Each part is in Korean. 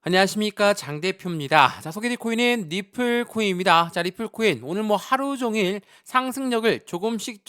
안녕하십니까, 장 대표입니다. 자, 소개될 코인은 리플 코인입니다. 자, 리플 코인 오늘 뭐 하루 종일 상승력을 조금씩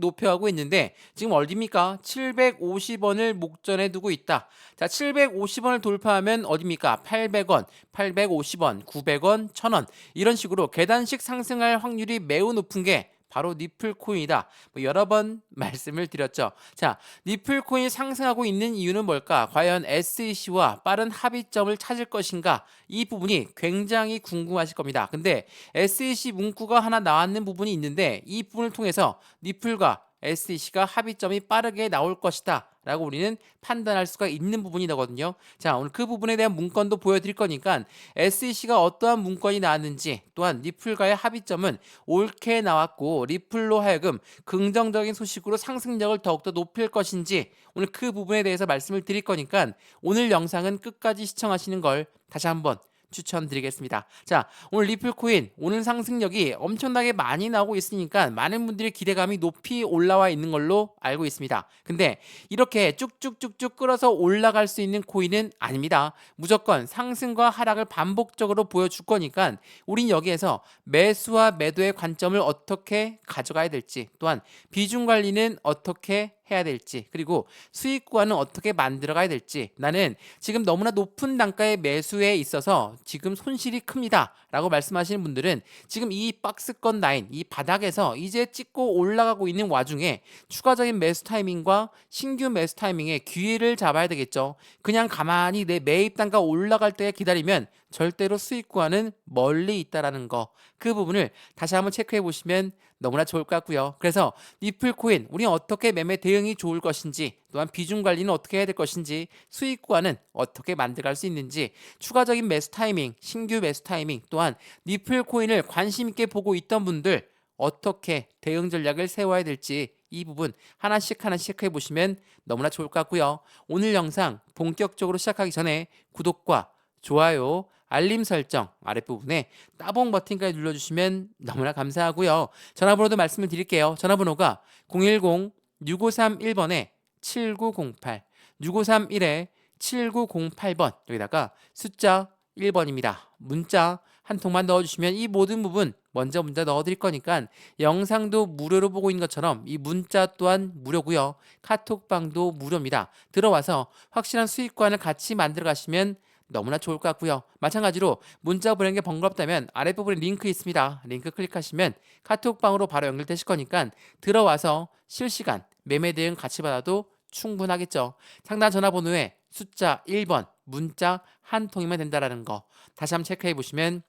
높여가고 있는데 지금 어디입니까? 750원을 목전에 두고 있다. 자, 750원을 돌파하면 어디입니까? 800원, 850원, 900원, 1000원 이런 식으로 계단식 상승할 확률이 매우 높은 게 바로 리플 코인이다. 뭐 여러 번 말씀을 드렸죠. 자, 리플 코인이 상승하고 있는 이유는 뭘까? 과연 SEC와 빠른 합의점을 찾을 것인가? 이 부분이 굉장히 궁금하실 겁니다. 근데 SEC 문구가 하나 나왔는 부분이 있는데 이 부분을 통해서 리플과 SEC가 합의점이 빠르게 나올 것이다 라고 우리는 판단할 수가 있는 부분이 되거든요. 자, 오늘 그 부분에 대한 문건도 보여드릴 거니까 SEC가 어떠한 문건이 나왔는지, 또한 리플과의 합의점은 옳게 나왔고 리플로 하여금 긍정적인 소식으로 상승력을 더욱더 높일 것인지, 오늘 그 부분에 대해서 말씀을 드릴 거니까 오늘 영상은 끝까지 시청하시는 걸 다시 한번 추천드리겠습니다. 자, 오늘 리플 코인 오늘 상승력이 엄청나게 많이 나오고 있으니까 많은 분들의 기대감이 높이 올라와 있는 걸로 알고 있습니다. 근데 이렇게 쭉쭉쭉쭉 끌어서 올라갈 수 있는 코인은 아닙니다. 무조건 상승과 하락을 반복적으로 보여줄 거니까 우린 여기에서 매수와 매도의 관점을 어떻게 가져가야 될지, 또한 비중 관리는 어떻게 해야 될지, 그리고 수익 구간은 어떻게 만들어 가야 될지, 나는 지금 너무나 높은 단가의 매수에 있어서 지금 손실이 큽니다 라고 말씀하시는 분들은 지금 이 박스권 라인, 이 바닥에서 이제 찍고 올라가고 있는 와중에 추가적인 매수 타이밍과 신규 매수 타이밍에 기회를 잡아야 되겠죠. 그냥 가만히 내 매입 단가 올라갈 때 기다리면 절대로 수익 구간은 멀리 있다라는 거, 그 부분을 다시 한번 체크해 보시면 너무나 좋을 것 같고요. 그래서 리플 코인 우리는 어떻게 매매 대응이 좋을 것인지, 또한 비중 관리는 어떻게 해야 될 것인지, 수익 구간은 어떻게 만들어갈 수 있는지, 추가적인 매수 타이밍, 신규 매수 타이밍, 또한 리플 코인을 관심 있게 보고 있던 분들 어떻게 대응 전략을 세워야 될지, 이 부분 하나씩 해보시면 너무나 좋을 것 같고요. 오늘 영상 본격적으로 시작하기 전에 구독과 좋아요, 알림 설정 아랫부분에 따봉 버튼까지 눌러주시면 너무나 감사하고요. 전화번호도 말씀을 드릴게요. 전화번호가 010-6531번에 7908, 6531에 7908번, 여기다가 숫자 1번입니다. 문자 한 통만 넣어주시면 이 모든 부분 먼저 넣어드릴 거니까 영상도 무료로 보고 있는 것처럼 이 문자 또한 무료고요. 카톡방도 무료입니다. 들어와서 확실한 수익관을 같이 만들어 가시면 너무나 좋을 것 같고요. 마찬가지로 문자 보내는 게 번거롭다면 아랫부분에 링크 있습니다. 링크 클릭하시면 카톡방으로 바로 연결되실 거니까 들어와서 실시간 매매 대응 같이 받아도 충분하겠죠. 상단 전화번호에 숫자 1번 문자 한 통이면 된다라는 거 다시 한번 체크해 보시면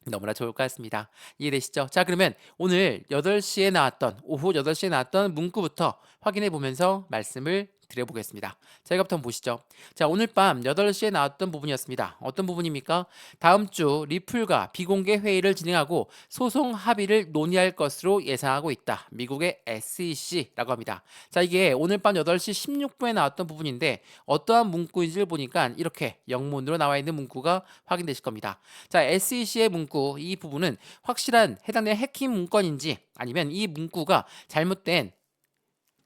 너무나 좋을 것 같습니다. 이해되시죠? 자, 그러면 오늘 8시에 나왔던, 오후 8시에 나왔던 문구부터 확인해 보면서 말씀을 드려보겠습니다. 자, 이거부터 한번 보시죠. 자, 오늘 밤 8시에 나왔던 부분이었습니다. 어떤 부분입니까? 다음 주 리플과 비공개 회의를 진행하고 소송 합의를 논의할 것으로 예상하고 있다. 미국의 SEC라고 합니다. 자, 이게 오늘 밤 8시 16분에 나왔던 부분인데 어떠한 문구인지를 보니까 이렇게 영문으로 나와 있는 문구가 확인되실 겁니다. 자, SEC의 문구, 이 부분은 확실한 해당되는 해킹 문건인지 아니면 이 문구가 잘못된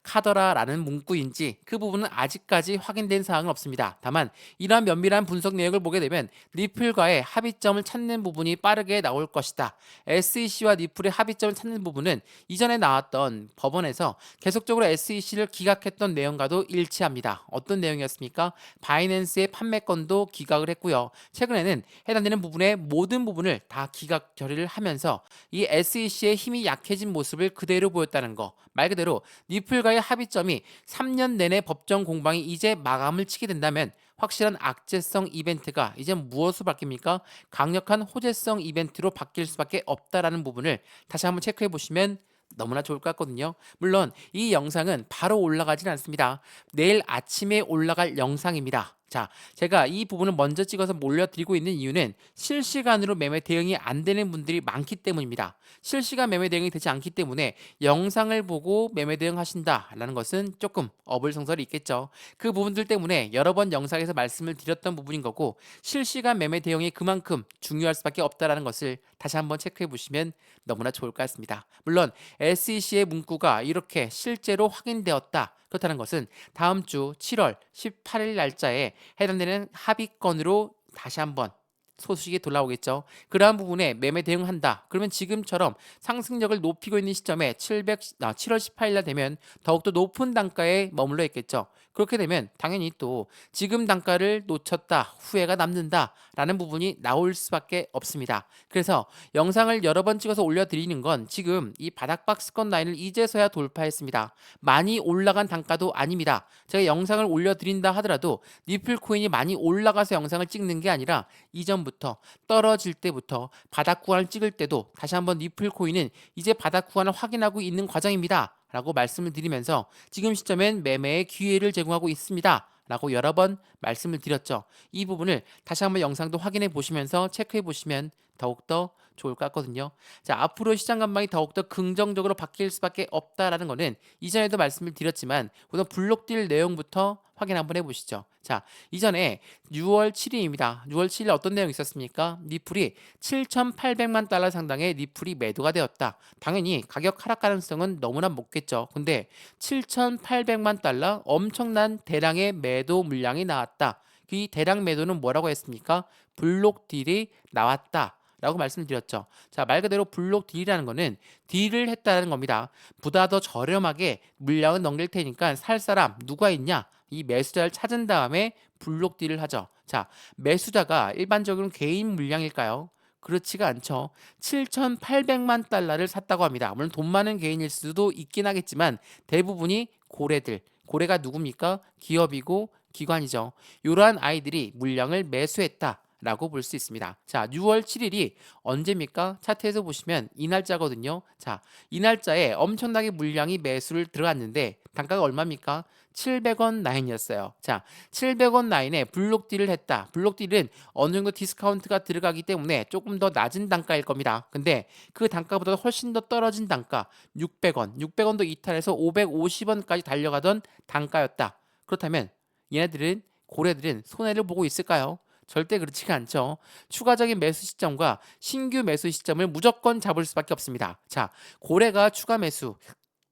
카더라라는 문구인지 그 부분은 아직까지 확인된 사항은 없습니다. 다만 이러한 면밀한 분석 내역을 보게 되면 리플과의 합의점을 찾는 부분이 빠르게 나올 것이다. SEC와 리플의 합의점을 찾는 부분은 이전에 나왔던 법원에서 계속적으로 SEC를 기각했던 내용과도 일치합니다. 어떤 내용이었습니까? 바이낸스의 판매권도 기각을 했고요. 최근에는 해당되는 부분의 모든 부분을 다 기각 결의를 하면서 이 SEC의 힘이 약해진 모습을 그대로 보였다는 거. 말 그대로 리플과의 합의점이 3년 내내 법정 공방이 이제 마감을 치게 된다면 확실한 악재성 이벤트가 이제 무엇으로 바뀝니까? 강력한 호재성 이벤트로 바뀔 수밖에 없다라는 부분을 다시 한번 체크해 보시면 너무나 좋을 것 같거든요. 물론 이 영상은 바로 올라가진 않습니다. 내일 아침에 올라갈 영상입니다. 자, 제가 이 부분을 먼저 찍어서 몰려드리고 있는 이유는 실시간으로 매매 대응이 안 되는 분들이 많기 때문입니다. 실시간 매매 대응이 되지 않기 때문에 영상을 보고 매매 대응하신다라는 것은 조금 어불성설이 있겠죠. 그 부분들 때문에 여러 번 영상에서 말씀을 드렸던 부분인 거고, 실시간 매매 대응이 그만큼 중요할 수밖에 없다라는 것을 다시 한번 체크해 보시면 너무나 좋을 것 같습니다. 물론 SEC의 문구가 이렇게 실제로 확인되었다, 그렇다는 것은 다음 주 7월 18일 날짜에 해당되는 합의건으로 다시 한번 소식이 돌아오겠죠. 그러한 부분에 매매 대응한다. 그러면 지금처럼 상승력을 높이고 있는 시점에 7월 18일 날 되면 더욱더 높은 단가에 머물러 있겠죠. 그렇게 되면 당연히 또 지금 단가를 놓쳤다, 후회가 남는다라는 부분이 나올 수밖에 없습니다. 그래서 영상을 여러 번 찍어서 올려드리는 건 지금 이 바닥 박스권 라인을 이제서야 돌파했습니다. 많이 올라간 단가도 아닙니다. 제가 영상을 올려드린다 하더라도 니플 코인이 많이 올라가서 영상을 찍는 게 아니라 이전부터 떨어질 때부터 바닥 구간을 찍을 때도 다시 한번 니플 코인은 이제 바닥 구간을 확인하고 있는 과정입니다. 라고 말씀을 드리면서 지금 시점엔 매매의 기회를 제공하고 있습니다. 라고 여러 번 말씀을 드렸죠. 이 부분을 다시 한번 영상도 확인해 보시면서 체크해 보시면 더욱더 좋을 것 같거든요. 자, 앞으로 시장 전망이 더욱더 긍정적으로 바뀔 수밖에 없다라는 거는 이전에도 말씀을 드렸지만 우선 블록딜 내용부터 확인 한번 해보시죠. 자, 이전에 6월 7일입니다. 6월 7일 어떤 내용이 있었습니까? 니플이 7,800만 달러 상당의 니플이 매도가 되었다. 당연히 가격 하락 가능성은 너무나 높겠죠. 근데 7,800만 달러 엄청난 대량의 매도 물량이 나왔다. 이 대량 매도는 뭐라고 했습니까? 블록 딜이 나왔다. 라고 말씀드렸죠. 자, 말 그대로 블록 딜이라는 거는 딜을 했다는 겁니다. 보다 더 저렴하게 물량을 넘길 테니까 살 사람 누가 있냐? 이 매수자를 찾은 다음에 블록 딜을 하죠. 자, 매수자가 일반적으로 개인 물량일까요? 그렇지가 않죠. 7,800만 달러를 샀다고 합니다. 물론 돈 많은 개인일 수도 있긴 하겠지만 대부분이 고래들. 고래가 누굽니까? 기업이고 기관이죠. 이러한 아이들이 물량을 매수했다. 라고 볼 수 있습니다. 자, 6월 7일이 언제입니까? 차트에서 보시면 이 날짜거든요. 자, 이 날짜에 엄청나게 물량이 매수를 들어갔는데 단가가 얼마입니까? 700원 라인이었어요. 자, 700원 라인에 블록 딜을 했다. 블록 딜은 어느 정도 디스카운트가 들어가기 때문에 조금 더 낮은 단가일 겁니다. 근데 그 단가보다 훨씬 더 떨어진 단가 600원, 600원도 이탈해서 550원까지 달려가던 단가였다. 그렇다면 얘네들은 고래들은 손해를 보고 있을까요? 절대 그렇지가 않죠. 추가적인 매수 시점과 신규 매수 시점을 무조건 잡을 수밖에 없습니다. 자, 고래가 추가 매수,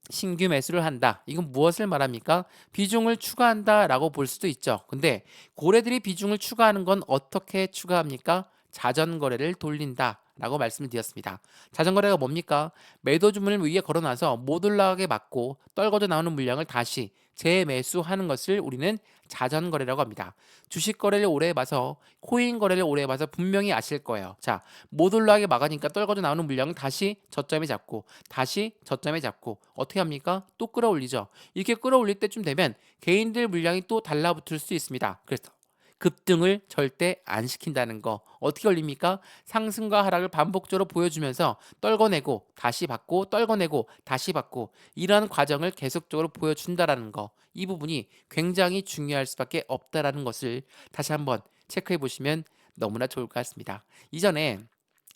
신규 매수를 한다. 이건 무엇을 말합니까? 비중을 추가한다라고 볼 수도 있죠. 근데 고래들이 비중을 추가하는 건 어떻게 추가합니까? 자전거래를 돌린다. 라고 말씀을 드렸습니다. 자전거래가 뭡니까? 매도 주문을 위에 걸어놔서 못 올라가게 막고 떨궈져 나오는 물량을 다시 재매수하는 것을 우리는 자전거래라고 합니다. 주식 거래를 오래 해봐서 코인 거래를 오래 해봐서 분명히 아실 거예요. 자, 못 올라가게 막으니까 떨궈져 나오는 물량을 다시 저점에 잡고 다시 저점에 잡고 어떻게 합니까? 또 끌어올리죠. 이렇게 끌어올릴 때쯤 되면 개인들 물량이 또 달라붙을 수 있습니다. 그래서 급등을 절대 안 시킨다는 거. 어떻게 올립니까? 상승과 하락을 반복적으로 보여주면서 떨궈내고 다시 받고 떨궈내고 다시 받고 이러한 과정을 계속적으로 보여준다라는 거. 이 부분이 굉장히 중요할 수밖에 없다라는 것을 다시 한번 체크해 보시면 너무나 좋을 것 같습니다. 이전에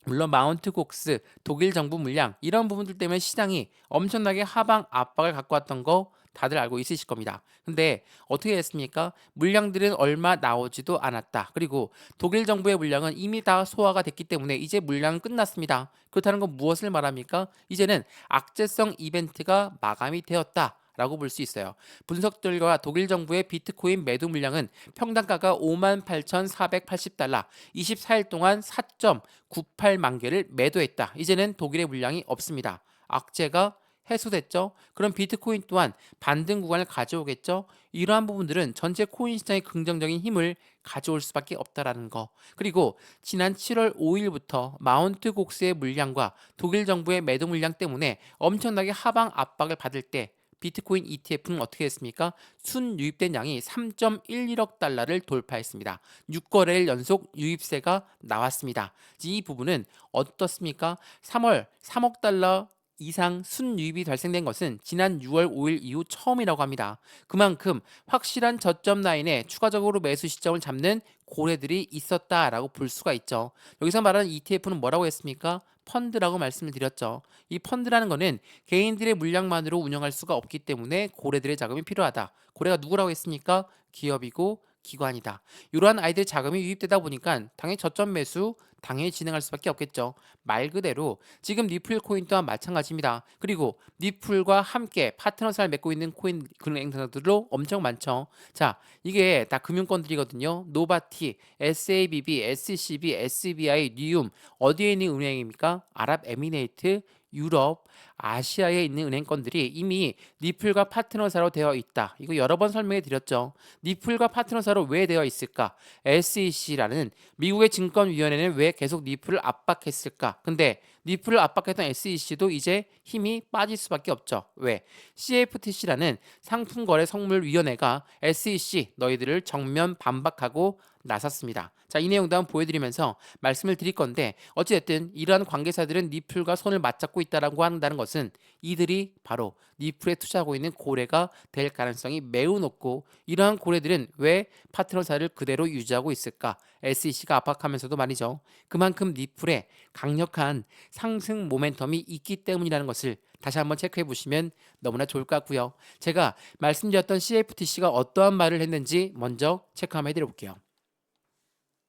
물론 마운트 곡스, 독일 정부 물량 이런 부분들 때문에 시장이 엄청나게 하방 압박을 갖고 왔던 거 다들 알고 있으실 겁니다. 근데 어떻게 했습니까? 물량들은 얼마 나오지도 않았다. 그리고 독일 정부의 물량은 이미 다 소화가 됐기 때문에 이제 물량은 끝났습니다. 그렇다는 건 무엇을 말합니까? 이제는 악재성 이벤트가 마감이 되었다. 라고 볼 수 있어요. 분석들과 독일 정부의 비트코인 매도 물량은 평단가가 58,480달러, 24일 동안 4.98만 개를 매도했다. 이제는 독일의 물량이 없습니다. 악재가 해소됐죠. 그럼 비트코인 또한 반등 구간을 가져오겠죠. 이러한 부분들은 전체 코인 시장의 긍정적인 힘을 가져올 수밖에 없다라는 거. 그리고 지난 7월 5일부터 마운트 곡스의 물량과 독일 정부의 매도 물량 때문에 엄청나게 하방 압박을 받을 때 비트코인 ETF는 어떻게 했습니까? 순유입된 양이 3.11억 달러를 돌파했습니다. 6거래일 연속 유입세가 나왔습니다. 이 부분은 어떻습니까? 3월 3억 달러 이상 순유입이 발생된 것은 지난 6월 5일 이후 처음이라고 합니다. 그만큼 확실한 저점 라인에 추가적으로 매수 시점을 잡는 고래들이 있었다라고 볼 수가 있죠. 여기서 말하는 ETF는 뭐라고 했습니까? 펀드라고 말씀을 드렸죠. 이 펀드라는 거는 개인들의 물량만으로 운영할 수가 없기 때문에 고래들의 자금이 필요하다. 고래가 누구라고 했습니까? 기업이고 기관이다. 이러한 아이들 자금이 유입되다 보니까 당연히 저점 매수 당연히 진행할 수밖에 없겠죠. 말 그대로 지금 니플 코인 또한 마찬가지입니다. 그리고 니플과 함께 파트너사를 맺고 있는 코인 금융행사들도 엄청 많죠. 자, 이게 다 금융권들이거든요. 노바티, SABB, SCB, SBI, 뉴움 어디에 있는 은행입니까? 아랍에미레이트, 유럽, 아시아에 있는 은행권들이 이미 니플과 파트너사로 되어 있다. 이거 여러 번 설명해 드렸죠. 니플과 파트너사로 왜 되어 있을까? SEC라는 미국의 증권위원회는 왜 계속 니플을 압박했을까? 근데 니플을 압박했던 SEC도 이제 힘이 빠질 수밖에 없죠. 왜? CFTC라는 상품거래성물위원회가 SEC 너희들을 정면 반박하고 나섰습니다. 자, 이 내용도 한번 보여드리면서 말씀을 드릴 건데 어찌됐든 이러한 관계사들은 니플과 손을 맞잡고 있다라고 한다는 것은 이들이 바로 니플에 투자하고 있는 고래가 될 가능성이 매우 높고 이러한 고래들은 왜 파트너사를 그대로 유지하고 있을까? SEC가 압박하면서도 말이죠. 그만큼 니플에 강력한 상승 모멘텀이 있기 때문이라는 것을 다시 한번 체크해 보시면 너무나 좋을 것 같고요. 제가 말씀드렸던 CFTC가 어떠한 말을 했는지 먼저 체크 한번 해드려 볼게요.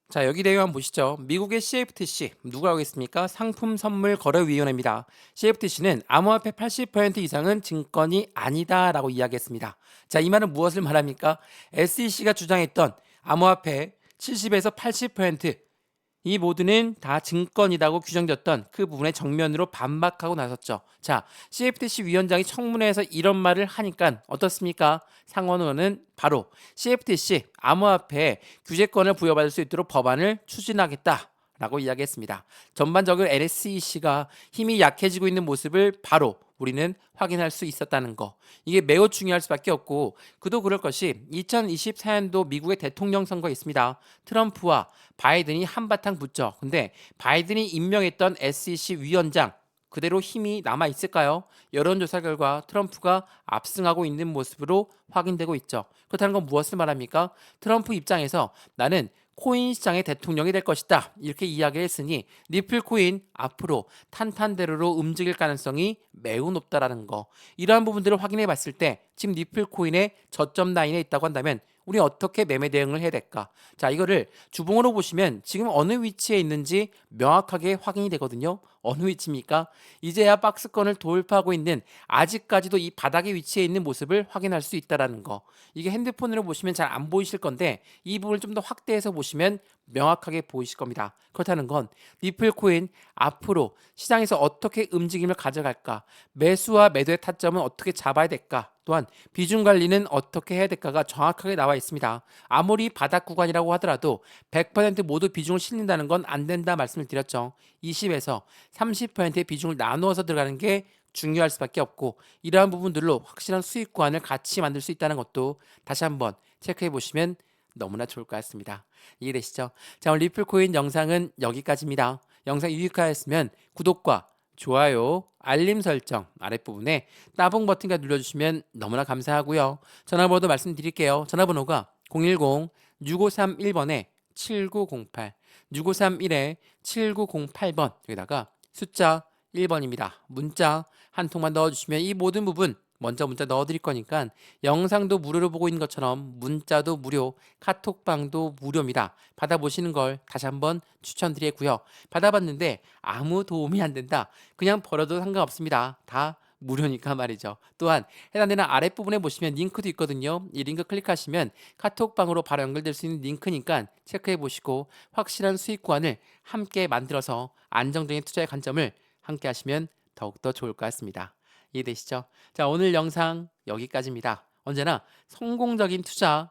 자, 여기 내용 한번 보시죠. 미국의 CFTC 누구라고 했습니까? 상품선물거래위원회입니다. CFTC는 암호화폐 80% 이상은 증권이 아니다라고 이야기했습니다. 자, 이 말은 무엇을 말합니까? SEC가 주장했던 암호화폐 70에서 80%이 모두는 다 증권이라고 규정되었던 그 부분에 정면으로 반박하고 나섰죠. 자, CFTC 위원장이 청문회에서 이런 말을 하니까 어떻습니까? 상원의원은 바로 CFTC 암호화폐에 규제권을 부여받을 수 있도록 법안을 추진하겠다라고 이야기했습니다. 전반적으로 SEC가 힘이 약해지고 있는 모습을 바로 우리는 확인할 수 있었다는 거. 이게 매우 중요할 수밖에 없고 그도 그럴 것이 2024년도 미국의 대통령 선거에 있습니다. 트럼프와 바이든이 한바탕 붙죠. 근데 바이든이 임명했던 SEC 위원장 그대로 힘이 남아 있을까요? 여론조사 결과 트럼프가 압승하고 있는 모습으로 확인되고 있죠. 그렇다는 건 무엇을 말합니까? 트럼프 입장에서 나는 코인 시장의 대통령이 될 것이다. 이렇게 이야기를 했으니 니플 코인 앞으로 탄탄대로로 움직일 가능성이 매우 높다라는 거. 이러한 부분들을 확인해 봤을 때 지금 니플 코인의 저점 라인에 있다고 한다면 우리 어떻게 매매 대응을 해야 될까? 자, 이거를 주봉으로 보시면 지금 어느 위치에 있는지 명확하게 확인이 되거든요. 어느 위치입니까? 이제야 박스권을 돌파하고 있는 아직까지도 이 바닥에 위치해 있는 모습을 확인할 수 있다라는 거. 이게 핸드폰으로 보시면 잘 안 보이실 건데 이 부분을 좀 더 확대해서 보시면 명확하게 보이실 겁니다. 그렇다는 건 리플 코인 앞으로 시장에서 어떻게 움직임을 가져갈까? 매수와 매도의 타점은 어떻게 잡아야 될까? 또한 비중 관리는 어떻게 해야 될까가 정확하게 나와 있습니다. 아무리 바닥 구간이라고 하더라도 100% 모두 비중을 실린다는 건 안 된다 말씀을 드렸죠. 20에서 30%의 비중을 나누어서 들어가는 게 중요할 수밖에 없고 이러한 부분들로 확실한 수익 구간을 같이 만들 수 있다는 것도 다시 한번 체크해 보시면 너무나 좋을 것 같습니다. 이해되시죠? 자, 오늘 리플코인 영상은 여기까지입니다. 영상 유익하였으면 구독과 좋아요, 알림 설정 아랫부분에 따봉 버튼까지 눌러주시면 너무나 감사하고요. 전화번호도 말씀드릴게요. 전화번호가 010-6531번에 7908 6531에 7908번 여기다가 숫자 1번입니다. 문자 한 통만 넣어주시면 이 모든 부분 먼저 문자 넣어드릴 거니까 영상도 무료로 보고 있는 것처럼 문자도 무료, 카톡방도 무료입니다. 받아보시는 걸 다시 한번 추천드리고요. 받아봤는데 아무 도움이 안 된다. 그냥 버려도 상관없습니다. 다 무료니까 말이죠. 또한 해당되는 아랫부분에 보시면 링크도 있거든요. 이 링크 클릭하시면 카톡방으로 바로 연결될 수 있는 링크니까 체크해 보시고 확실한 수익 구간을 함께 만들어서 안정적인 투자의 관점을 함께 하시면 더욱더 좋을 것 같습니다. 이해되시죠? 자, 오늘 영상 여기까지입니다. 언제나 성공적인 투자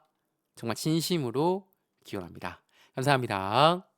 정말 진심으로 기원합니다. 감사합니다.